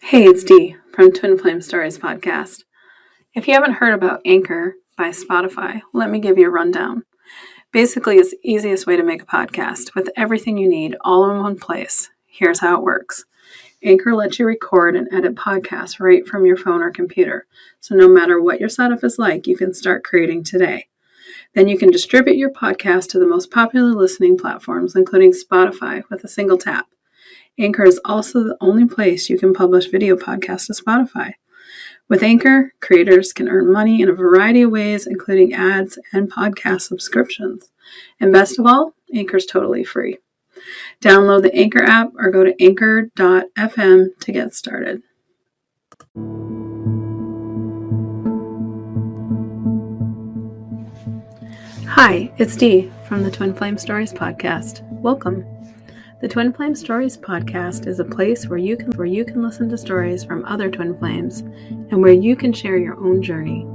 Hey, it's Dee from Twinflame Stories podcast. If you haven't heard about Anchor by Spotify, let me give you a rundown. Basically, it's the easiest way to make a podcast with everything you need all in one place. Here's how it works. Anchor lets you record and edit podcasts right from your phone or computer. So no matter what your setup is like, you can start creating today. Then you can distribute your podcast to the most popular listening platforms, including Spotify, with a single tap. Anchor is also the only place you can publish video podcasts to Spotify. With Anchor, creators can earn money in a variety of ways, including ads and podcast subscriptions. And best of all, Anchor is totally free. Download the Anchor app or go to anchor.fm to get started. Hi, it's Dee from the Twinflame Stories podcast. Welcome. The Twinflame Stories podcast is a place where you can listen to stories from other Twin Flames and where you can share your own journey.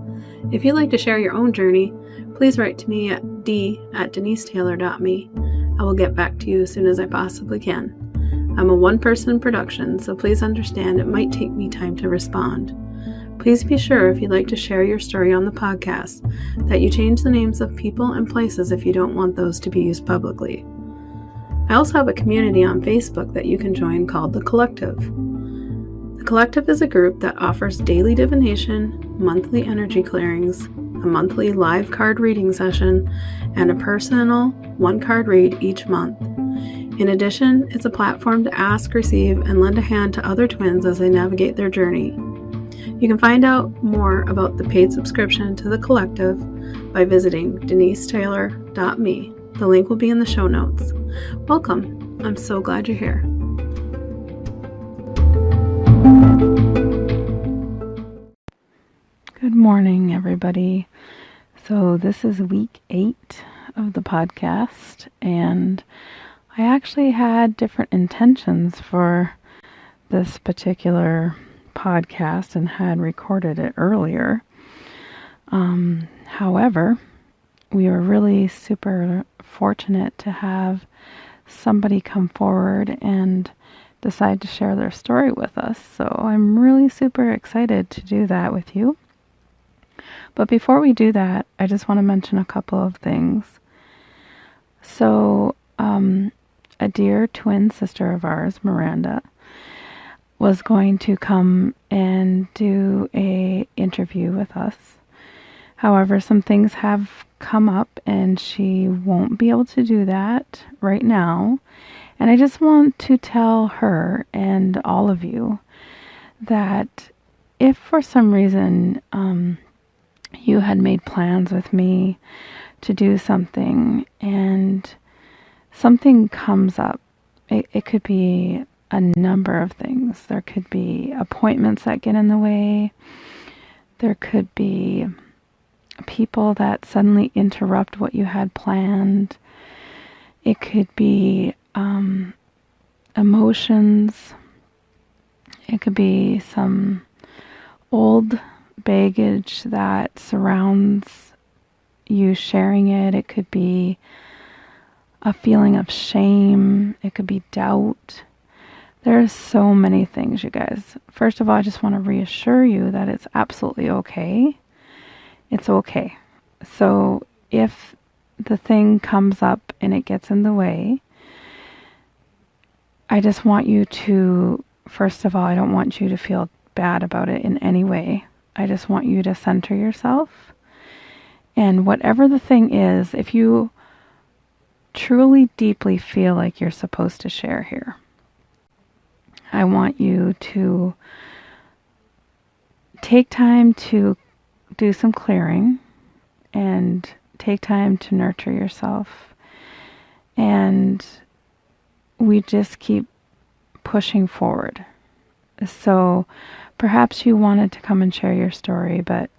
If you'd like to share your own journey, please write to me at d@denisetaylor.me. I will get back to you as soon as I possibly can. I'm a one-person production, so please understand it might take me time to respond. Please be sure, if you'd like to share your story on the podcast, that you change the names of people and places if you don't want those to be used publicly. I also have a community on Facebook that you can join called The Collective. The Collective is a group that offers daily divination, monthly energy clearings, a monthly live card reading session, and a personal one-card read each month. In addition, it's a platform to ask, receive, and lend a hand to other twins as they navigate their journey. You can find out more about the paid subscription to The Collective by visiting denisetaylor.me. The link will be in the show notes. Welcome. I'm so glad you're here. Good morning, everybody. So this is week 8 of the podcast, and I actually had different intentions for this particular podcast and had recorded it earlier. However, we were really super fortunate to have somebody come forward and decide to share their story with us. So I'm really super excited to do that with you. But before we do that, I just want to mention a couple of things. So, a dear twin sister of ours, Miranda, was going to come and do a interview with us. However, some things have come up and she won't be able to do that right now. And I just want to tell her and all of you that if for some reason you had made plans with me to do something and something comes up, it could be a number of things. There could be appointments that get in the way. There could be people that suddenly interrupt what you had planned. It could be emotions. It could be some old baggage that surrounds you sharing it. It could be a feeling of shame. It could be doubt. There's so many things, you guys. First of all, I just want to reassure you that it's absolutely okay. It's okay. So if the thing comes up and it gets in the way, I just want you to, first of all, I don't want you to feel bad about it in any way. I just want you to center yourself. And whatever the thing is, if you truly deeply feel like you're supposed to share here, I want you to take time to do some clearing and take time to nurture yourself. And we just keep pushing forward. So perhaps you wanted to come and share your story, but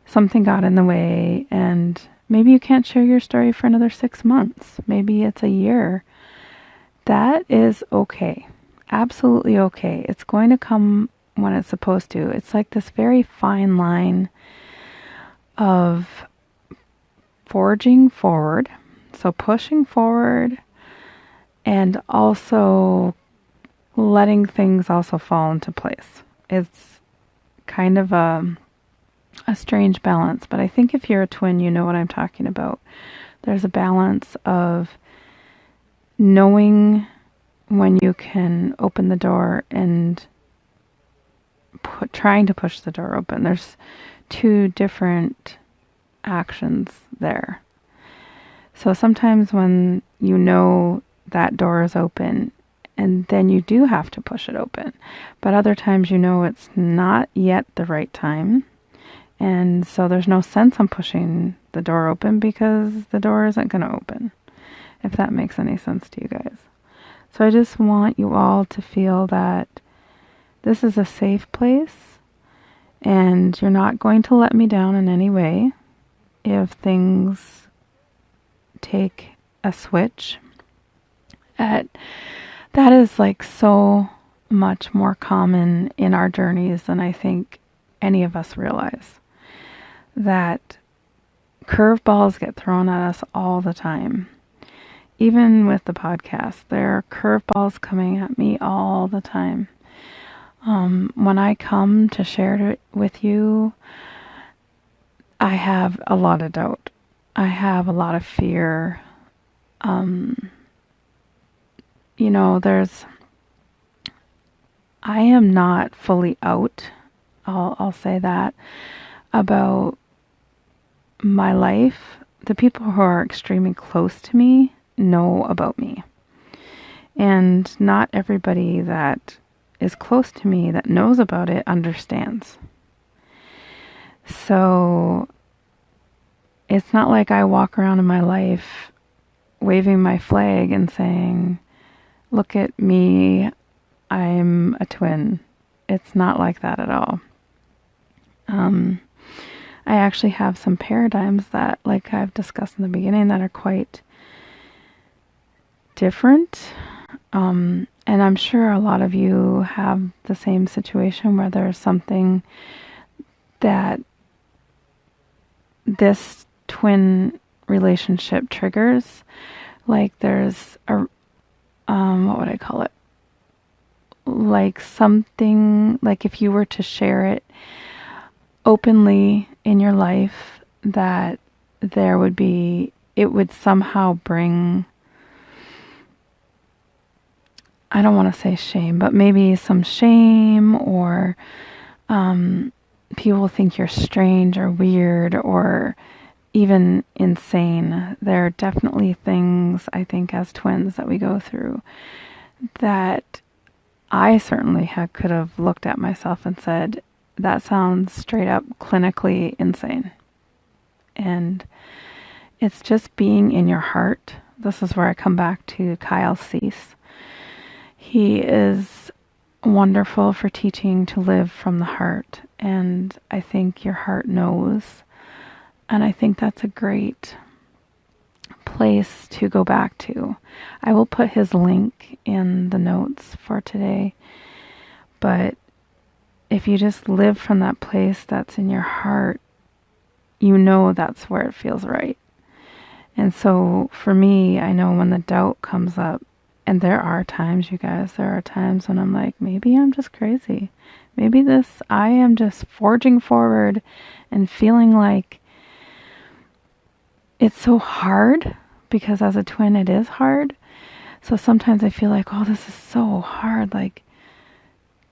something got in the way, and maybe you can't share your story for another 6 months. Maybe it's a year. That is okay. Absolutely okay. It's going to come when it's supposed to. It's like this very fine line of forging forward, so pushing forward, and also letting things also fall into place. It's kind of a strange balance, but I think if you're a twin, you know what I'm talking about. There's a balance of knowing when you can open the door and trying to push the door open. There's two different actions there. So sometimes when you know that door is open, and then you do have to push it open. But other times you know it's not yet the right time. And so there's no sense on pushing the door open because the door isn't going to open, if that makes any sense to you guys. So I just want you all to feel that this is a safe place and you're not going to let me down in any way if things take a switch. That is like so much more common in our journeys than I think any of us realize. That curveballs get thrown at us all the time. Even with the podcast, there are curveballs coming at me all the time. When I come to share it with you, I have a lot of doubt. I have a lot of fear. I am not fully out, I'll say that, about my life. The people who are extremely close to me know about me. And not everybody that is close to me that knows about it understands. So it's not like I walk around in my life waving my flag and saying, look at me, I'm a twin. It's not like that at all. I actually have some paradigms that, like I've discussed in the beginning, that are quite different. And I'm sure a lot of you have the same situation where there's something that this twin relationship triggers. Like there's a, what would I call it? Like something, like if you were to share it openly in your life, that there would be, it would somehow bring, I don't want to say shame, but maybe some shame, or people think you're strange or weird or even insane. There are definitely things, I think, as twins that we go through that I certainly could have looked at myself and said, that sounds straight up clinically insane. And it's just being in your heart. This is where I come back to Kyle Cease. He is wonderful for teaching to live from the heart. And I think your heart knows. And I think that's a great place to go back to. I will put his link in the notes for today. But if you just live from that place that's in your heart, you know that's where it feels right. And so for me, I know when the doubt comes up, and there are times, you guys, there are times when I'm like, maybe I'm just crazy. Maybe I am just forging forward and feeling like it's so hard, because as a twin, it is hard. So sometimes I feel like, oh, this is so hard, like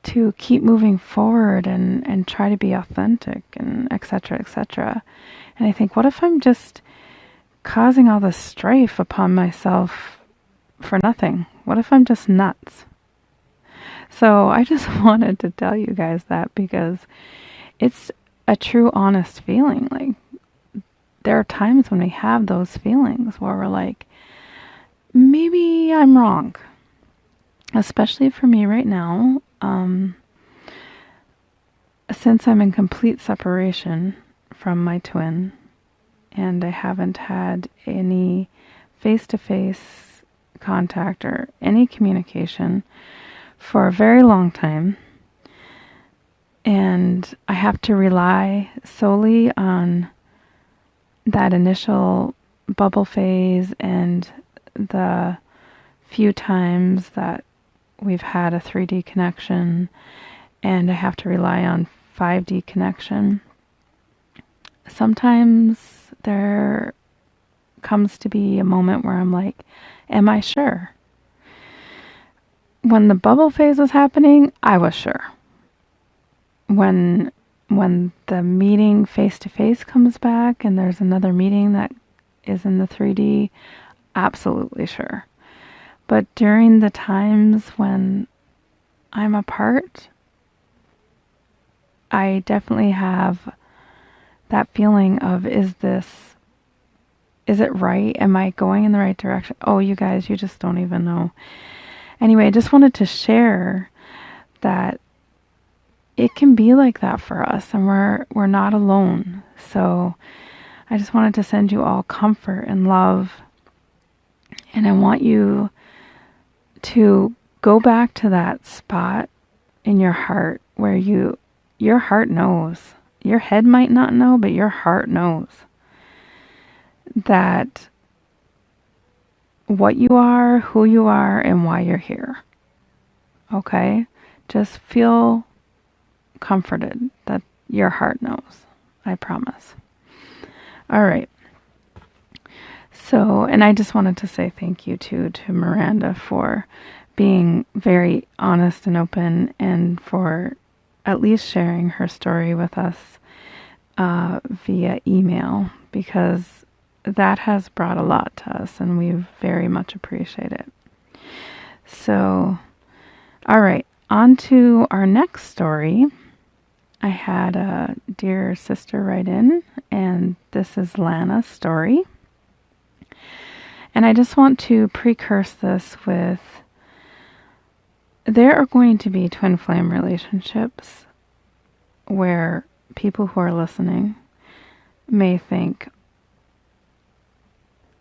to keep moving forward and try to be authentic and et cetera, et cetera. And I think, what if I'm just causing all this strife upon myself for nothing? What if I'm just nuts? So I just wanted to tell you guys that, because it's a true, honest feeling. Like, there are times when we have those feelings where we're like, maybe I'm wrong. Especially for me right now, since I'm in complete separation from my twin, and I haven't had any face-to-face contact or any communication for a very long time, and I have to rely solely on that initial bubble phase and the few times that we've had a 3D connection and I have to rely on 5D connection, sometimes there comes to be a moment where I'm like, am I sure? When the bubble phase was happening, I was sure. When the meeting face-to-face comes back and there's another meeting that is in the 3D, absolutely sure. But during the times when I'm apart, I definitely have that feeling of, is it right? Am I going in the right direction? Oh, you guys, you just don't even know. Anyway, I just wanted to share that it can be like that for us, and we're not alone. So I just wanted to send you all comfort and love. And I want you to go back to that spot in your heart where your heart knows. Your head might not know, but your heart knows that what you are, who you are, and why you're here. Okay? Just feel comforted that your heart knows. I promise. All right. So, and I just wanted to say thank you to Miranda for being very honest and open, and for at least sharing her story with us via email, because that has brought a lot to us and we very much appreciate it. So, all right, on to our next story. I had a dear sister write in, and this is Lana's story. And I just want to precurse this with, there are going to be twin flame relationships where people who are listening may think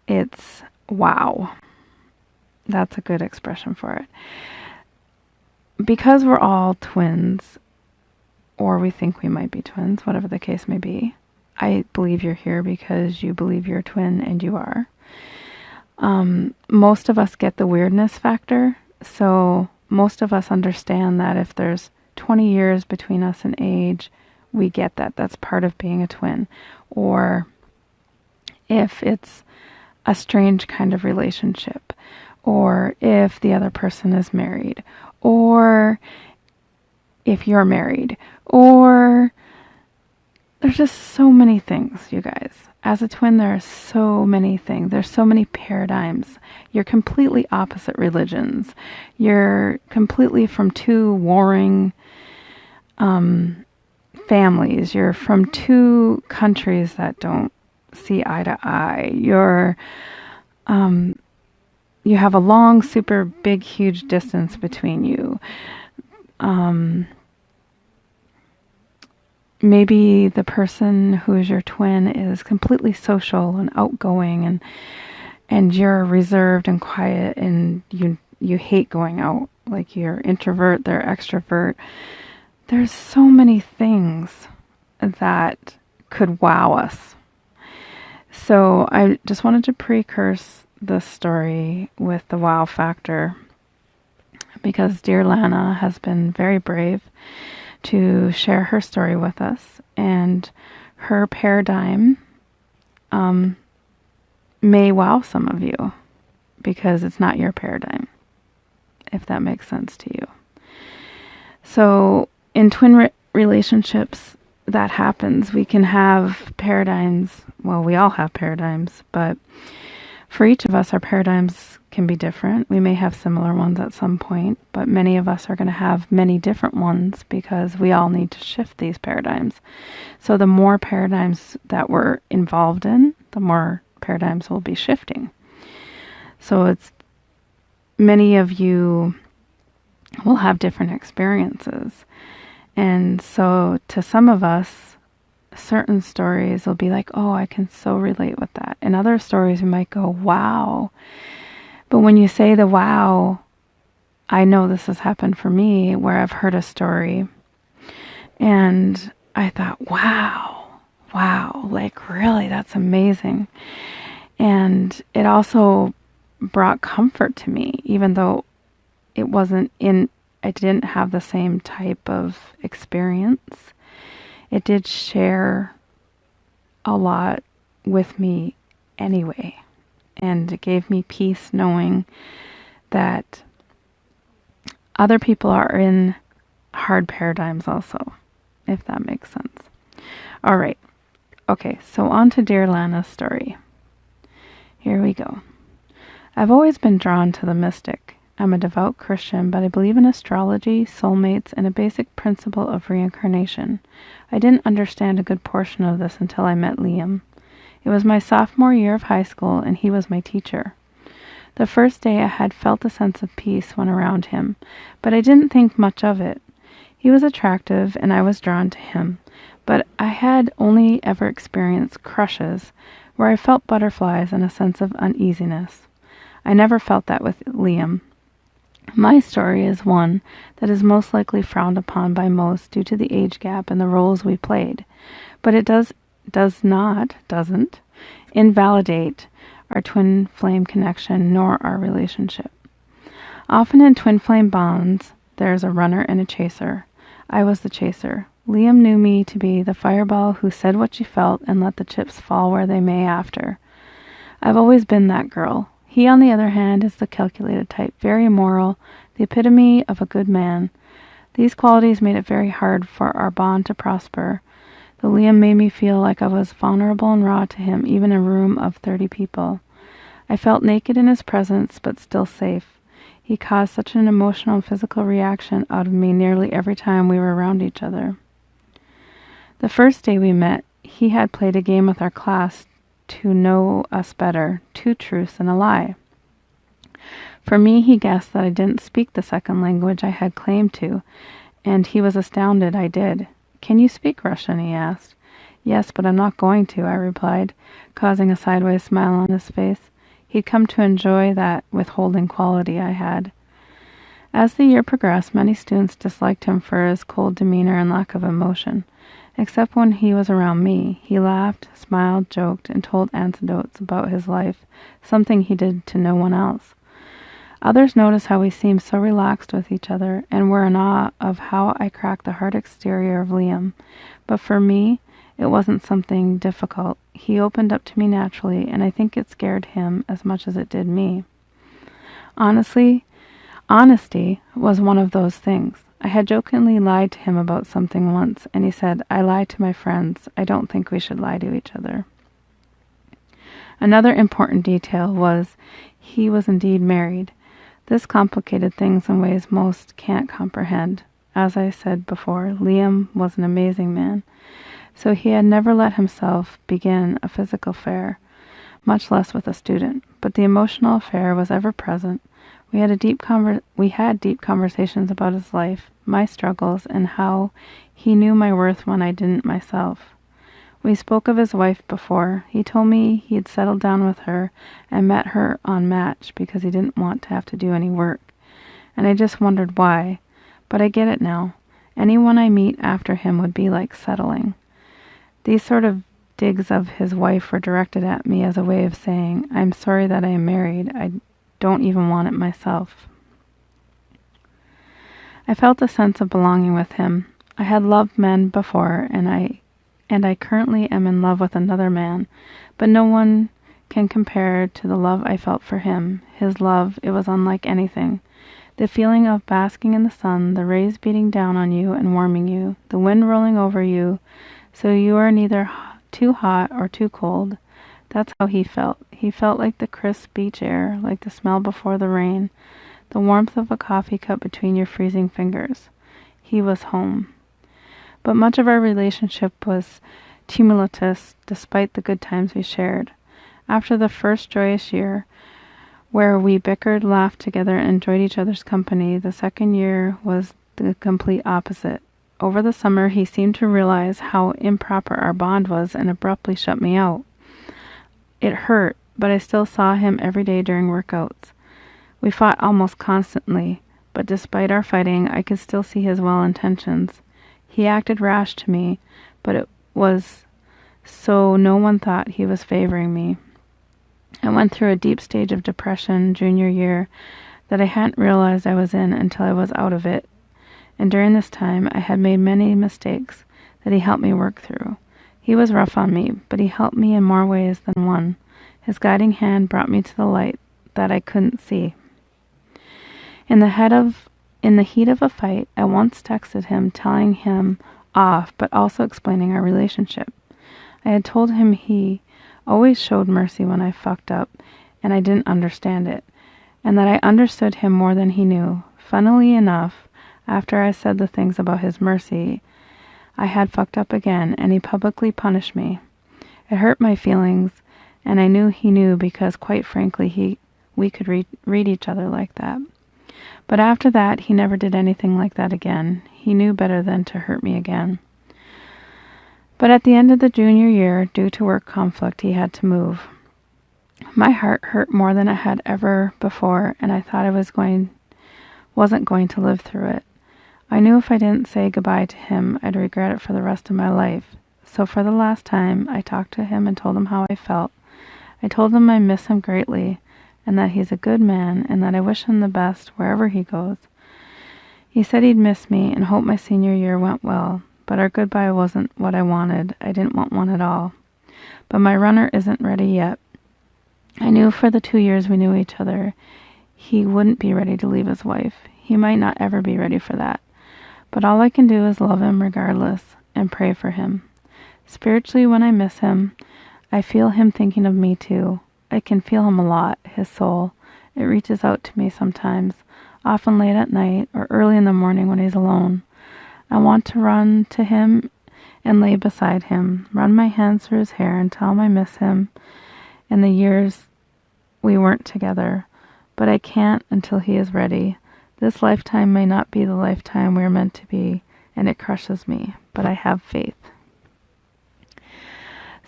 it's wow. That's a good expression for it. Because we're all twins, or we think we might be twins, whatever the case may be. I believe you're here because you believe you're a twin, and you are. Most of us get the weirdness factor, so most of us understand that if there's 20 years between us in age, we get that. That's part of being a twin. Or if it's a strange kind of relationship, or if the other person is married, or if you're married, or there's just so many things, you guys. As a twin, there are so many things. There's so many paradigms. You're completely opposite religions. You're completely from two warring families. You're from two countries that don't see eye to eye. You have a long, super big, huge distance between you. Maybe the person who is your twin is completely social and outgoing, and you're reserved and quiet, and you hate going out. Like, you're introvert, they're extrovert. There's so many things that could wow us. So I just wanted to precurse this story with the wow factor, because dear Lana has been very brave to share her story with us, and her paradigm may wow some of you because it's not your paradigm, if that makes sense to you. So in twin relationships, that happens. We can have paradigms. Well, we all have paradigms, but for each of us, our paradigms can be different. We may have similar ones at some point, but many of us are going to have many different ones because we all need to shift these paradigms. So the more paradigms that we're involved in, the more paradigms will be shifting. So it's, many of you will have different experiences. And so to some of us, certain stories will be like, oh, I can so relate with that. And other stories we might go, wow. But when you say the wow, I know this has happened for me, where I've heard a story and I thought, wow, like really, that's amazing. And it also brought comfort to me, even though I didn't have the same type of experience. It did share a lot with me anyway. And it gave me peace knowing that other people are in hard paradigms also, if that makes sense. All right. Okay, so on to Dear Lana's story. Here we go. I've always been drawn to the mystic. I'm a devout Christian, but I believe in astrology, soulmates, and a basic principle of reincarnation. I didn't understand a good portion of this until I met Liam. It was my sophomore year of high school, and he was my teacher. The first day I had felt a sense of peace when around him, but I didn't think much of it. He was attractive, and I was drawn to him, but I had only ever experienced crushes, where I felt butterflies and a sense of uneasiness. I never felt that with Liam. My story is one that is most likely frowned upon by most due to the age gap and the roles we played, but it doesn't invalidate our twin flame connection nor our relationship. Often in twin flame bonds, there's a runner and a chaser. I was the chaser. Liam knew me to be the fireball who said what she felt and let the chips fall where they may after. I've always been that girl. He, on the other hand, is the calculated type, very moral, the epitome of a good man. These qualities made it very hard for our bond to prosper. Though Liam made me feel like I was vulnerable and raw to him, even in a room of 30 people. I felt naked in his presence, but still safe. He caused such an emotional and physical reaction out of me nearly every time we were around each other. The first day we met, he had played a game with our class to know us better, 2 truths and a lie. For me, he guessed that I didn't speak the second language I had claimed to, and he was astounded I did. "Can you speak Russian?" he asked. "Yes, but I'm not going to," I replied, causing a sideways smile on his face. He'd come to enjoy that withholding quality I had. As the year progressed, many students disliked him for his cold demeanor and lack of emotion. Except when he was around me, he laughed, smiled, joked, and told anecdotes about his life, something he did to no one else. Others noticed how we seemed so relaxed with each other, and were in awe of how I cracked the hard exterior of Liam. But for me, it wasn't something difficult. He opened up to me naturally, and I think it scared him as much as it did me. Honestly, honesty was one of those things. I had jokingly lied to him about something once, and he said, "I lie to my friends. I don't think we should lie to each other." Another important detail was he was indeed married. This complicated things in ways most can't comprehend. As I said before, Liam was an amazing man, so he had never let himself begin a physical affair, much less with a student, but the emotional affair was ever present. We had deep conversations about his life, my struggles, and how he knew my worth when I didn't myself. We spoke of his wife before. He told me he had settled down with her and met her on Match because he didn't want to have to do any work. And I just wondered why. But I get it now. Anyone I meet after him would be like settling. These sort of digs of his wife were directed at me as a way of saying, "I'm sorry that I am married. I don't even want it myself." I felt a sense of belonging with him. I had loved men before, and I currently am in love with another man, but no one can compare to the love I felt for him. His love, it was unlike anything. The feeling of basking in the sun, the rays beating down on you and warming you, the wind rolling over you, so you are neither too hot or too cold. That's how he felt. He felt like the crisp beach air, like the smell before the rain, the warmth of a coffee cup between your freezing fingers. He was home. But much of our relationship was tumultuous despite the good times we shared. After the first joyous year, where we bickered, laughed together, and enjoyed each other's company, the second year was the complete opposite. Over the summer, he seemed to realize how improper our bond was and abruptly shut me out. It hurt, but I still saw him every day during workouts. We fought almost constantly, but despite our fighting, I could still see his well intentions. He acted rash to me, but it was so no one thought he was favoring me. I went through a deep stage of depression junior year that I hadn't realized I was in until I was out of it. And during this time, I had made many mistakes that he helped me work through. He was rough on me, but he helped me in more ways than one. His guiding hand brought me to the light that I couldn't see. In the heat of a fight, I once texted him telling him off, but also explaining our relationship. I had told him he always showed mercy when I fucked up, and I didn't understand it, and that I understood him more than he knew. Funnily enough, after I said the things about his mercy, I had fucked up again, and he publicly punished me. It hurt my feelings, and I knew he knew because, quite frankly, we could read each other like that. But after that, he never did anything like that again. He knew better than to hurt me again. But at the end of the junior year, due to work conflict, he had to move. My heart hurt more than it had ever before, and I thought I wasn't going to live through it. I knew if I didn't say goodbye to him, I'd regret it for the rest of my life. So for the last time, I talked to him and told him how I felt. I told him I miss him greatly, and that he's a good man, and that I wish him the best wherever he goes. He said he'd miss me and hoped my senior year went well, but our goodbye wasn't what I wanted. I didn't want one at all. But my runner isn't ready yet. I knew for the 2 years we knew each other, he wouldn't be ready to leave his wife. He might not ever be ready for that. But all I can do is love him regardless and pray for him. Spiritually, when I miss him, I feel him thinking of me too. I can feel him a lot, his soul. It reaches out to me sometimes, often late at night or early in the morning when he's alone. I want to run to him and lay beside him, run my hands through his hair and tell him I miss him and the years we weren't together. But I can't until he is ready. This lifetime may not be the lifetime we're meant to be, and it crushes me, but I have faith.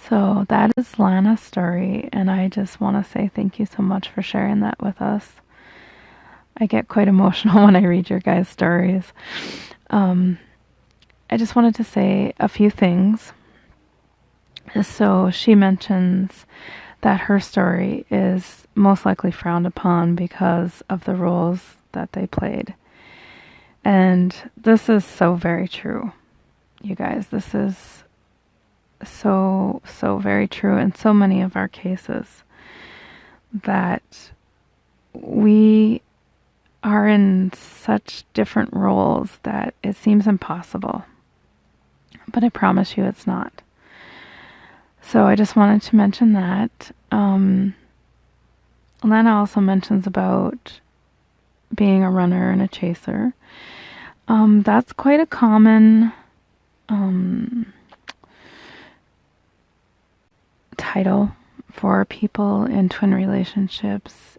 So that is Lana's story, and I just want to say thank you so much for sharing that with us. I get quite emotional when I read your guys' stories. I just wanted to say a few things. So she mentions that her story is most likely frowned upon because of the roles that they played. And this is so very true, you guys. This is so very true in so many of our cases, that we are in such different roles that it seems impossible. But I promise you it's not. So I just wanted to mention that. Lana also mentions about being a runner and a chaser. That's quite a common title for people in twin relationships.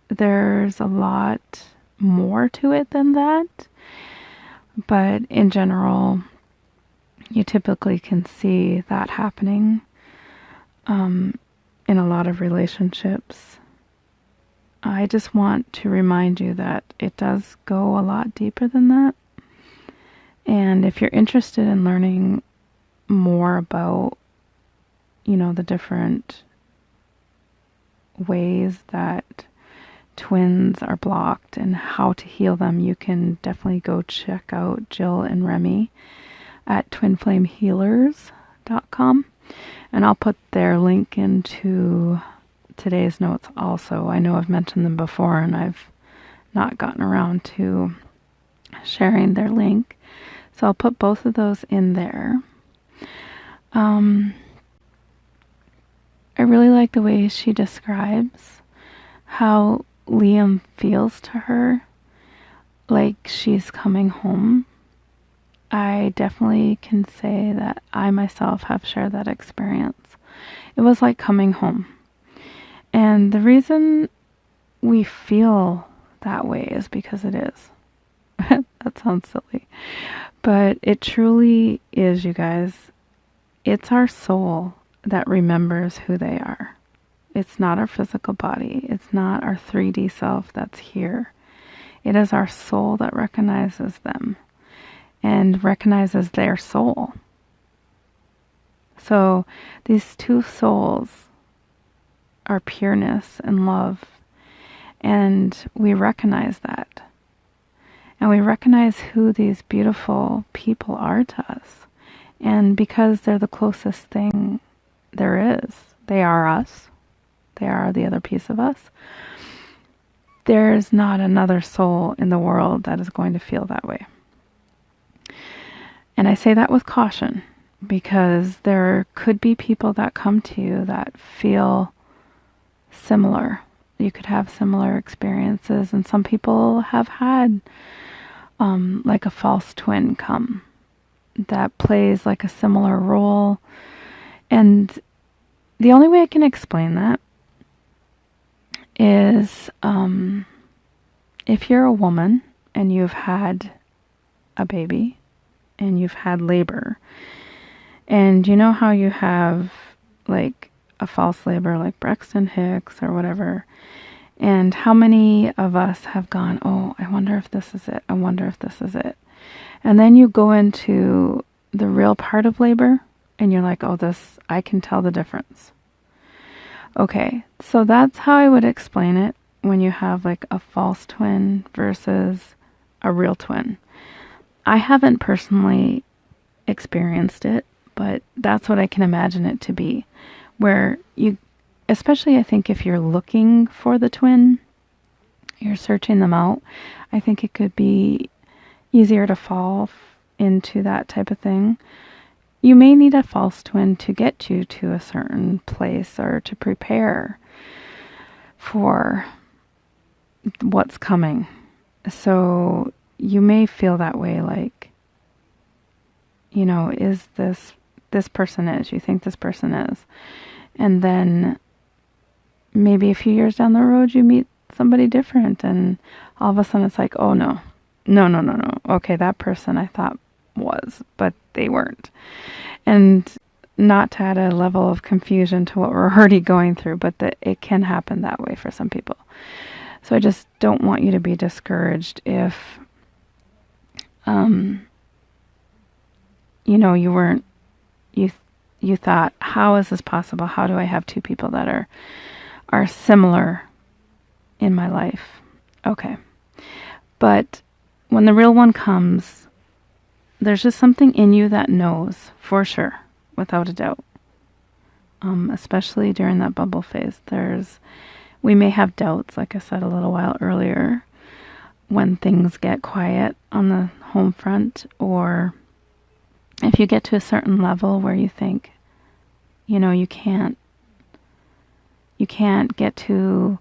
There's a lot more to it than that, but in general, you typically can see that happening in a lot of relationships. I just want to remind you that it does go a lot deeper than that. And if you're interested in learning more about, the different ways that twins are blocked and how to heal them, you can definitely go check out Jill and Remy at twinflamehealers.com. And I'll put their link into today's notes also. I know I've mentioned them before and I've not gotten around to sharing their link. So I'll put both of those in there. I really like the way she describes how Liam feels to her, like she's coming home. I definitely can say that I myself have shared that experience. It was like coming home. And the reason we feel that way is because it is. That sounds silly. But it truly is, you guys. It's our soul that remembers who they are. It's not our physical body. It's not our 3D self that's here. It is our soul that recognizes them and recognizes their soul. So these two souls are pureness and love. And we recognize that. And we recognize who these beautiful people are to us. And because they're the closest thing there is, they are us. They are the other piece of us. There's not another soul in the world that is going to feel that way. And I say that with caution, because there could be people that come to you that feel similar. You could have similar experiences, and some people have had like a false twin come that plays like a similar role. And the only way I can explain that is if you're a woman and you've had a baby and you've had labor, and you know how you have like a false labor like Braxton Hicks or whatever, and how many of us have gone, oh, I wonder if this is it, I wonder if this is it. And then you go into the real part of labor and you're like, oh, this, I can tell the difference. Okay, so that's how I would explain it when you have like a false twin versus a real twin. I haven't personally experienced it, but that's what I can imagine it to be. Where you, especially I think if you're looking for the twin, you're searching them out, I think it could be easier to fall into that type of thing. You may need a false twin to get you to a certain place or to prepare for what's coming. So you may feel that way, like, you know, is this person is, you think this person is. And then maybe a few years down the road you meet somebody different and all of a sudden it's like, oh no. Okay, that person I thought was, but they weren't. And not to add a level of confusion to what we're already going through, but that it can happen that way for some people. So I just don't want you to be discouraged if, you know, you thought, how is this possible? How do I have two people that are similar in my life? Okay. But when the real one comes, there's just something in you that knows for sure, without a doubt. Especially during that bubble phase, we may have doubts, like I said a little while earlier, when things get quiet on the home front, or if you get to a certain level where you think, you know, you can't get to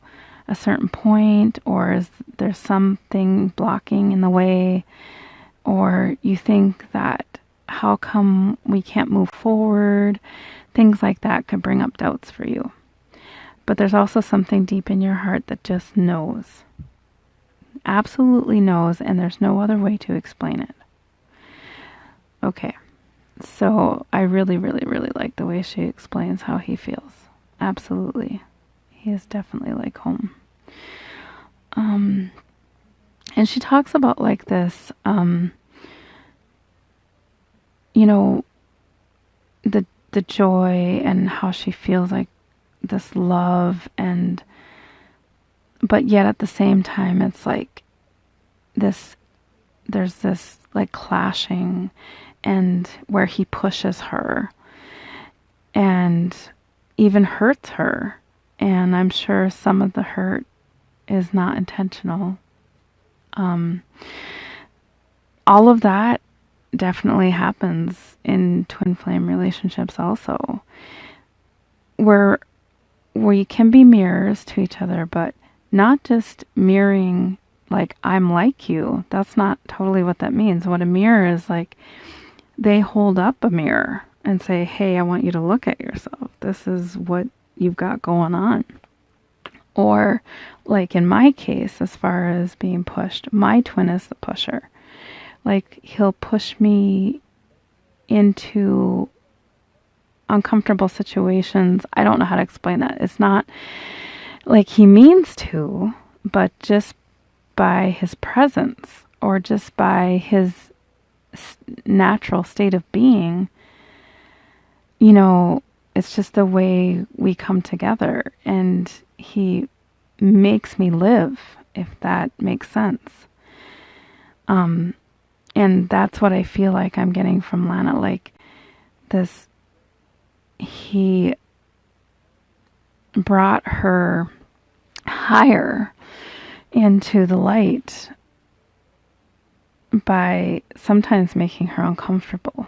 a certain point, or there's something blocking in the way, or you think that how come we can't move forward, things like that could bring up doubts for you. But there's also something deep in your heart that just knows, absolutely knows, and there's no other way to explain it. Okay, so I really, really, really like the way she explains how he feels. Absolutely. He is definitely like home. And she talks about like this, you know, the joy and how she feels like this love, but yet at the same time it's like there's this like clashing, and where he pushes her and even hurts her, and I'm sure some of the hurt is not intentional. All of that definitely happens in twin flame relationships also, where we can be mirrors to each other, but not just mirroring like I'm like you. That's not totally what that means. What a mirror is, like, they hold up a mirror and say, hey, I want you to look at yourself. This is what you've got going on. Or like in my case, as far as being pushed, my twin is the pusher. Like, he'll push me into uncomfortable situations. I don't know how to explain that. It's not like he means to, but just by his presence or just by his natural state of being, you know, it's just the way we come together. And he makes me live, if that makes sense. And that's what I feel like I'm getting from Lana. Like this, he brought her higher into the light by sometimes making her uncomfortable.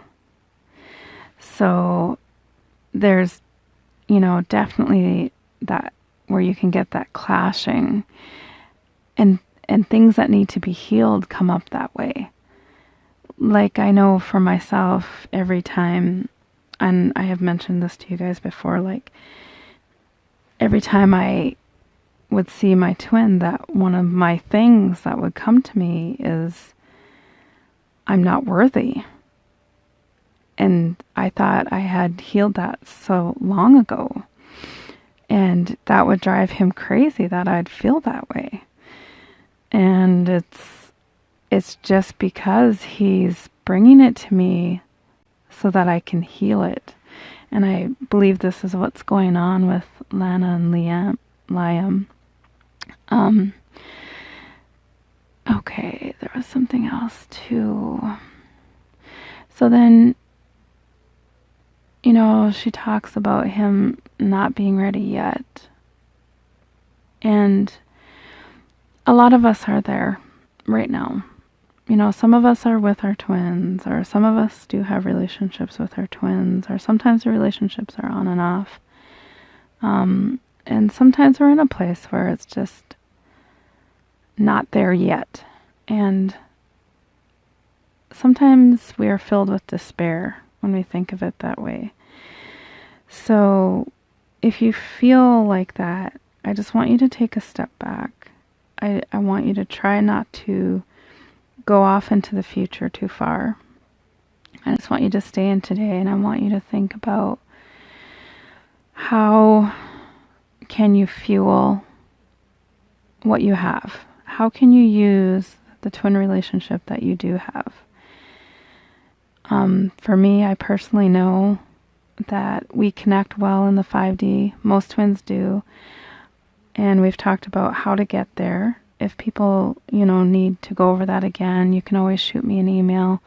So there's, definitely that where you can get that clashing, and things that need to be healed come up that way. Like I know for myself, every time, and I have mentioned this to you guys before, like every time I would see my twin, that one of my things that would come to me is, I'm not worthy. And I thought I had healed that so long ago. And that would drive him crazy that I'd feel that way. And it's just because he's bringing it to me so that I can heal it. And I believe this is what's going on with Lana and Liam. Okay, there was something else too. So then, she talks about him not being ready yet. And a lot of us are there right now. Some of us are with our twins, or some of us do have relationships with our twins, or sometimes the relationships are on and off. And sometimes we're in a place where it's just not there yet. And sometimes we are filled with despair when we think of it that way. So if you feel like that, I just want you to take a step back. I want you to try not to go off into the future too far. I just want you to stay in today, and I want you to think about how can you fuel what you have? How can you use the twin relationship that you do have? For me, I personally know that we connect well in the 5D. Most twins do. And we've talked about how to get there. If people, need to go over that again, you can always shoot me an email,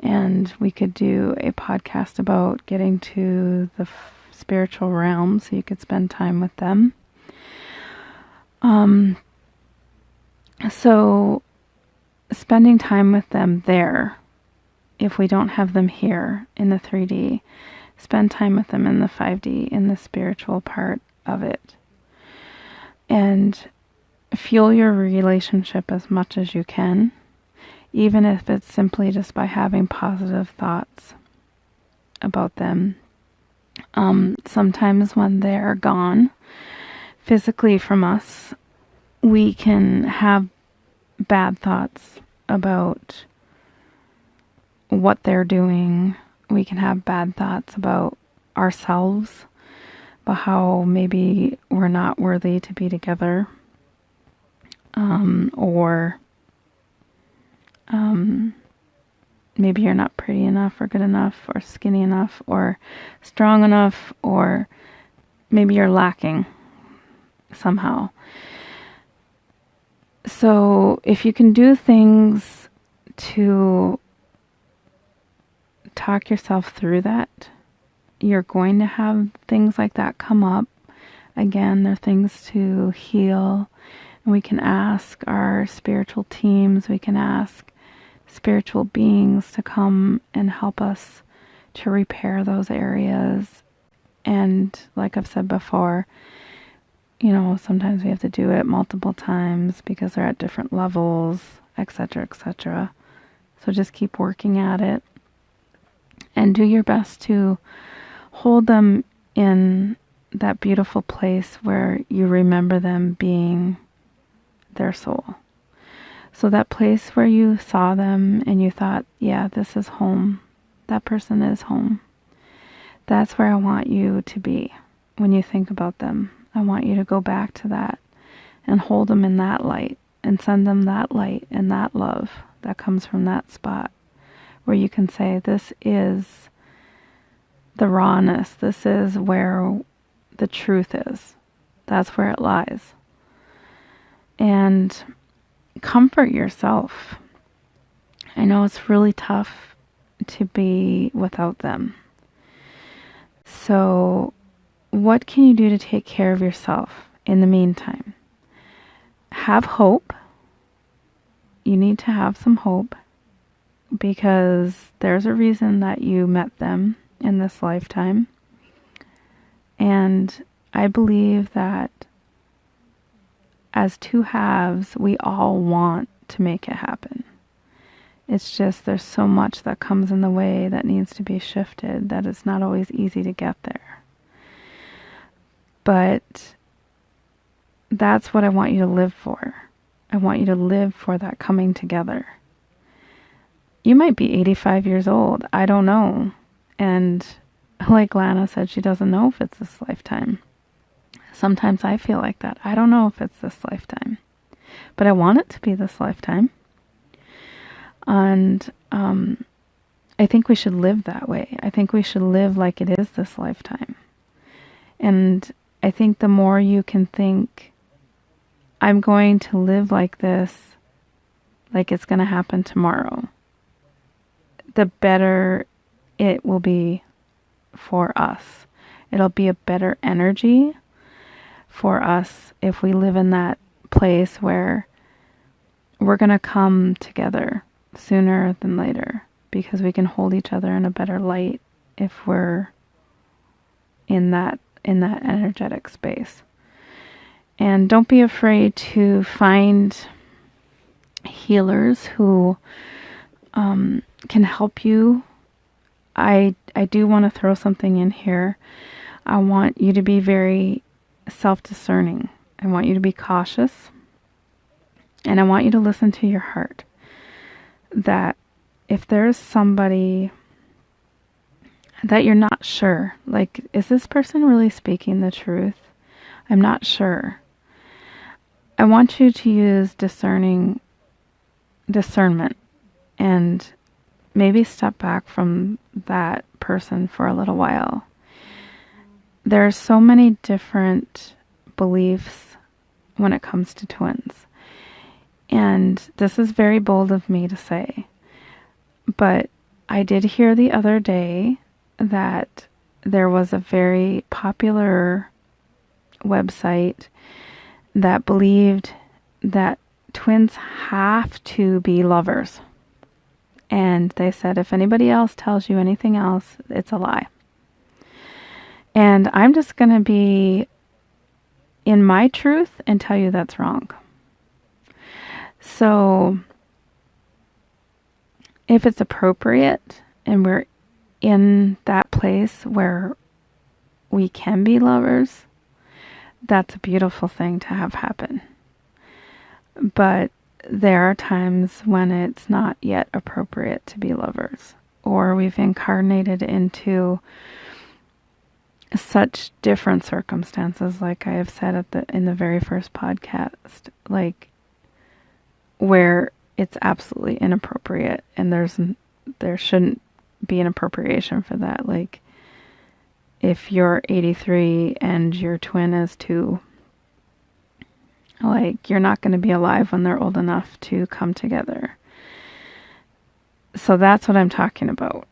and we could do a podcast about getting to the spiritual realm so you could spend time with them. So spending time with them there, if we don't have them here in the 3D, spend time with them in the 5D, in the spiritual part of it. And fuel your relationship as much as you can, even if it's simply just by having positive thoughts about them. Sometimes when they're gone physically from us, we can have bad thoughts about what they're doing. We can have bad thoughts about ourselves, about how maybe we're not worthy to be together. Or maybe you're not pretty enough, or good enough, or skinny enough, or strong enough, or maybe you're lacking somehow. So if you can do things to talk yourself through that, you're going to have things like that come up. Again, they're things to heal. And we can ask our spiritual teams, we can ask spiritual beings to come and help us to repair those areas. And like I've said before, sometimes we have to do it multiple times because they're at different levels, etc., etc. So just keep working at it and do your best to hold them in that beautiful place where you remember them being their soul. So that place where you saw them and you thought, yeah, this is home. That person is home. That's where I want you to be when you think about them. I want you to go back to that and hold them in that light and send them that light and that love that comes from that spot where you can say, this is the rawness. This is where the truth is. That's where it lies. and comfort yourself. I know it's really tough to be without them. So, what can you do to take care of yourself in the meantime? Have hope. You need to have some hope, because there's a reason that you met them in this lifetime. And I believe that as two halves, we all want to make it happen. It's just there's so much that comes in the way that needs to be shifted that it's not always easy to get there. But that's what I want you to live for. I want you to live for that coming together. You might be 85 years old. I don't know. And like Lana said, she doesn't know if it's this lifetime. Sometimes I feel like that. I don't know if it's this lifetime. But I want it to be this lifetime. And I think we should live that way. I think we should live like it is this lifetime. And I think the more you can think, I'm going to live like this, like it's going to happen tomorrow, the better it will be for us. It'll be a better energy for us if we live in that place where we're going to come together sooner than later, because we can hold each other in a better light if we're in that energetic space. And don't be afraid to find healers who can help you. I do want to throw something in here. I want you to be very self-discerning. I want you to be cautious. And I want you to listen to your heart. That if there's somebody that you're not sure, like, is this person really speaking the truth? I'm not sure. I want you to use discernment and maybe step back from that person for a little while. There are so many different beliefs when it comes to twins. And this is very bold of me to say, but I did hear the other day that there was a very popular website that believed that twins have to be lovers. And they said, if anybody else tells you anything else, it's a lie. And I'm just going to be in my truth and tell you that's wrong. So if it's appropriate and we're in that place where we can be lovers, that's a beautiful thing to have happen. But there are times when it's not yet appropriate to be lovers, or we've incarnated into such different circumstances, like I have said in the very first podcast, like where it's absolutely inappropriate, and there shouldn't be an appropriation for that. Like if you're 83 and your twin is 2, like you're not going to be alive when they're old enough to come together. So that's what I'm talking about.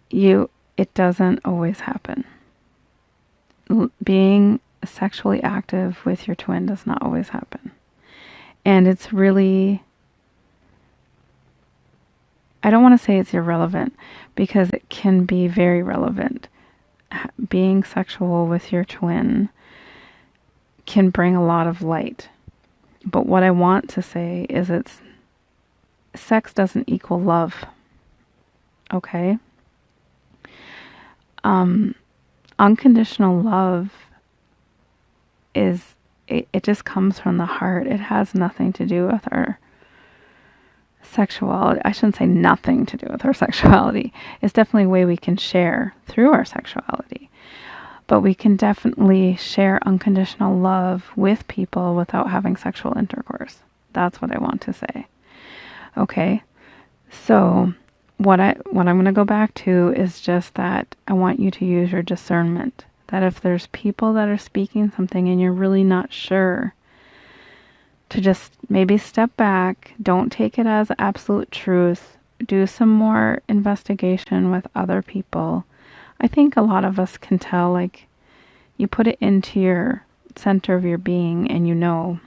It doesn't always happen. Being sexually active with your twin does not always happen. And it's really, I don't want to say it's irrelevant, because it can be very relevant. Being sexual with your twin can bring a lot of light. But what I want to say is sex doesn't equal love. Okay? Unconditional love it just comes from the heart. It has nothing to do with our sexuality. I shouldn't say nothing to do with our sexuality. It's definitely a way we can share through our sexuality. But we can definitely share unconditional love with people without having sexual intercourse. That's what I want to say. Okay? So what I'm going to go back to is just that I want you to use your discernment. That if there's people that are speaking something and you're really not sure, to just maybe step back, don't take it as absolute truth, do some more investigation with other people. I think a lot of us can tell, like, you put it into your center of your being and you know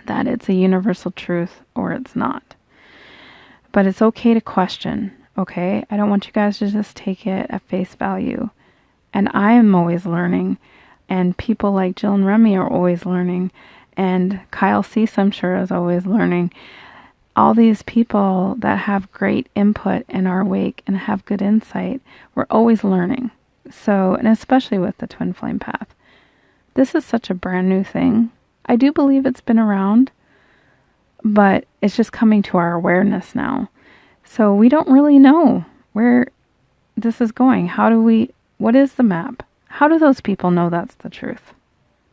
that it's a universal truth or it's not. But it's okay to question, okay? I don't want you guys to just take it at face value. And I am always learning, and people like Jill and Remy are always learning, and Kyle Cease, I'm sure, is always learning. All these people that have great input in our wake and have good insight, we're always learning. So, and especially with the twin flame path. This is such a brand new thing. I do believe it's been around, but it's just coming to our awareness now. So we don't really know where this is going. What is the map? How do those people know that's the truth?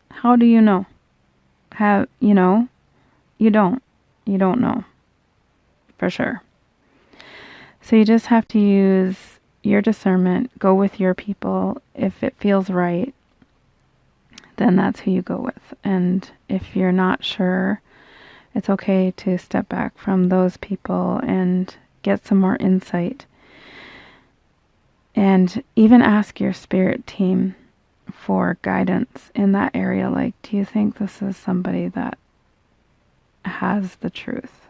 How do you know? You don't. You don't know. For sure. So you just have to use your discernment, go with your people. If it feels right, then that's who you go with. And if you're not sure, it's okay to step back from those people and get some more insight. And even ask your spirit team for guidance in that area. Like, do you think this is somebody that has the truth?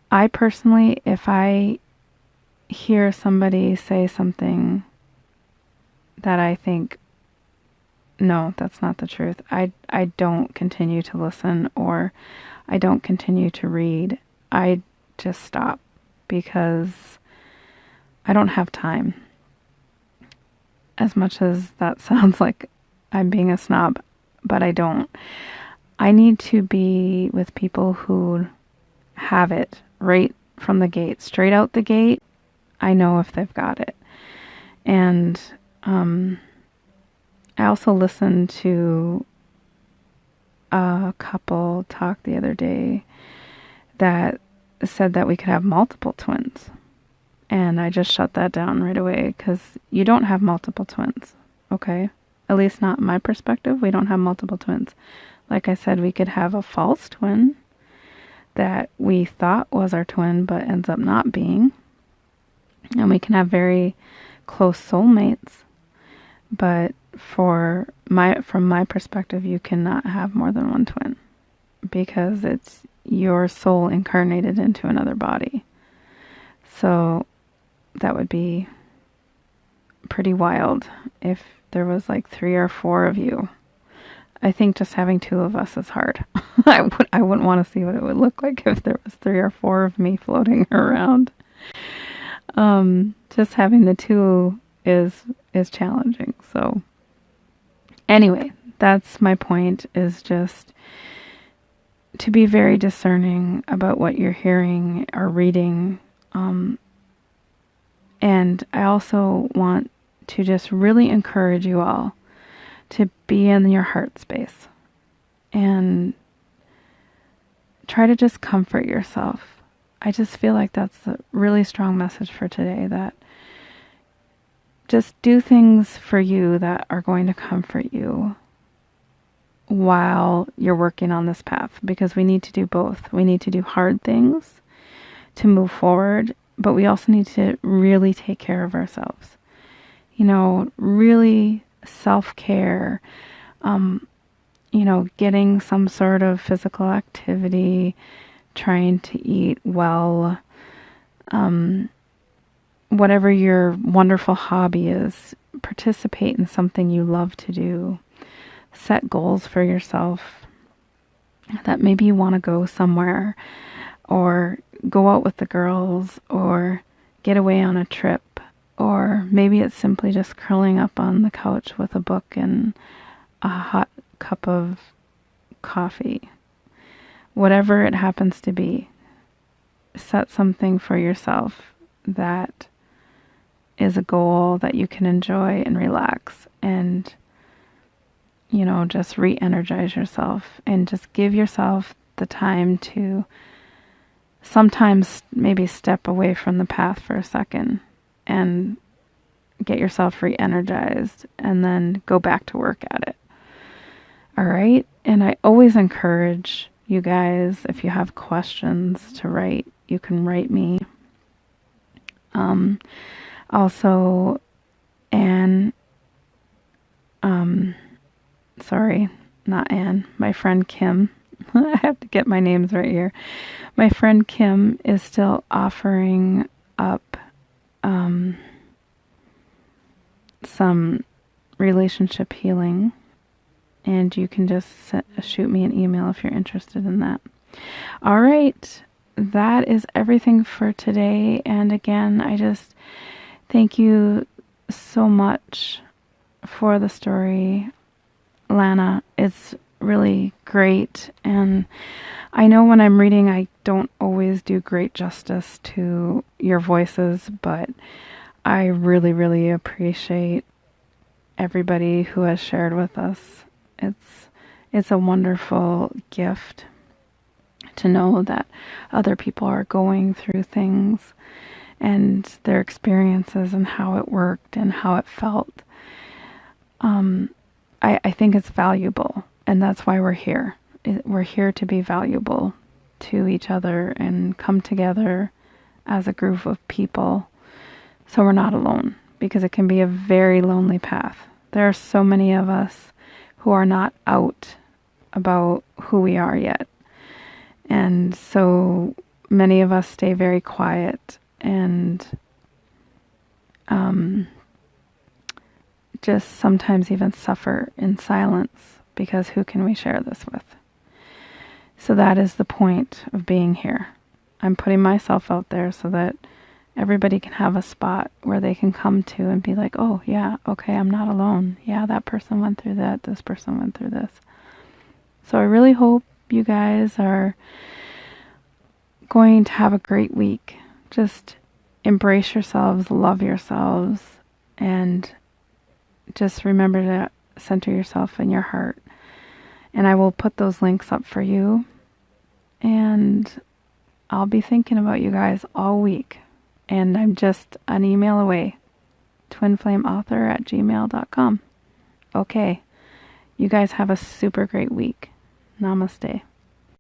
I personally, if I hear somebody say something that I think, no, that's not the truth, I don't continue to listen, or I don't continue to read. I just stop, because I don't have time. As much as that sounds like I'm being a snob, but I don't. I need to be with people who have it right from the gate, straight out the gate. I know if they've got it. And I also listened to a couple talk the other day that said that we could have multiple twins. And I just shut that down right away, because you don't have multiple twins, okay? At least not in my perspective. We don't have multiple twins. Like I said, we could have a false twin that we thought was our twin but ends up not being. And we can have very close soulmates. But from my perspective, you cannot have more than one twin, because it's your soul incarnated into another body. So that would be pretty wild if there was like 3 or 4 of you. I think just having 2 of us is hard. I wouldn't want to see what it would look like if there was 3 or 4 of me floating around. Just having the 2 is challenging. So anyway, that's my point, is just to be very discerning about what you're hearing or reading. And I also want to just really encourage you all to be in your heart space and try to just comfort yourself. I just feel like that's a really strong message for today, that just do things for you that are going to comfort you while you're working on this path, because we need to do both. We need to do hard things to move forward, but we also need to really take care of ourselves. Really self-care, getting some sort of physical activity, trying to eat well, whatever your wonderful hobby is, participate in something you love to do. Set goals for yourself that maybe you want to go somewhere, or go out with the girls, or get away on a trip, or maybe it's simply just curling up on the couch with a book and a hot cup of coffee. Whatever it happens to be, set something for yourself that is a goal that you can enjoy and relax, and just re-energize yourself, and just give yourself the time to sometimes maybe step away from the path for a second and get yourself re-energized, and then go back to work at it. All right? And I always encourage you guys, if you have questions to write, you can write me. Also, Anne, sorry, not Anne, my friend Kim. I have to get my names right here. My friend Kim is still offering up some relationship healing, and you can just shoot me an email if you're interested in that. All right, that is everything for today. And again, I just thank you so much for the story, Lana. It's really great, and I know when I'm reading I don't always do great justice to your voices, but I really, really appreciate everybody who has shared with us. It's a wonderful gift to know that other people are going through things and their experiences and how it worked and how it felt. I think it's valuable, and that's why we're here. We're here to be valuable to each other and come together as a group of people so we're not alone, because it can be a very lonely path. There are so many of us who are not out about who we are yet. And so many of us stay very quiet and just sometimes even suffer in silence, because who can we share this with? So that is the point of being here. I'm putting myself out there so that everybody can have a spot where they can come to and be like, oh yeah, okay, I'm not alone. Yeah, that person went through that. This person went through this. So I really hope you guys are going to have a great week. Just embrace yourselves, love yourselves, and just remember to center yourself in your heart. And I will put those links up for you. And I'll be thinking about you guys all week. And I'm just an email away. twinflameauthor@gmail.com. Okay. You guys have a super great week. Namaste.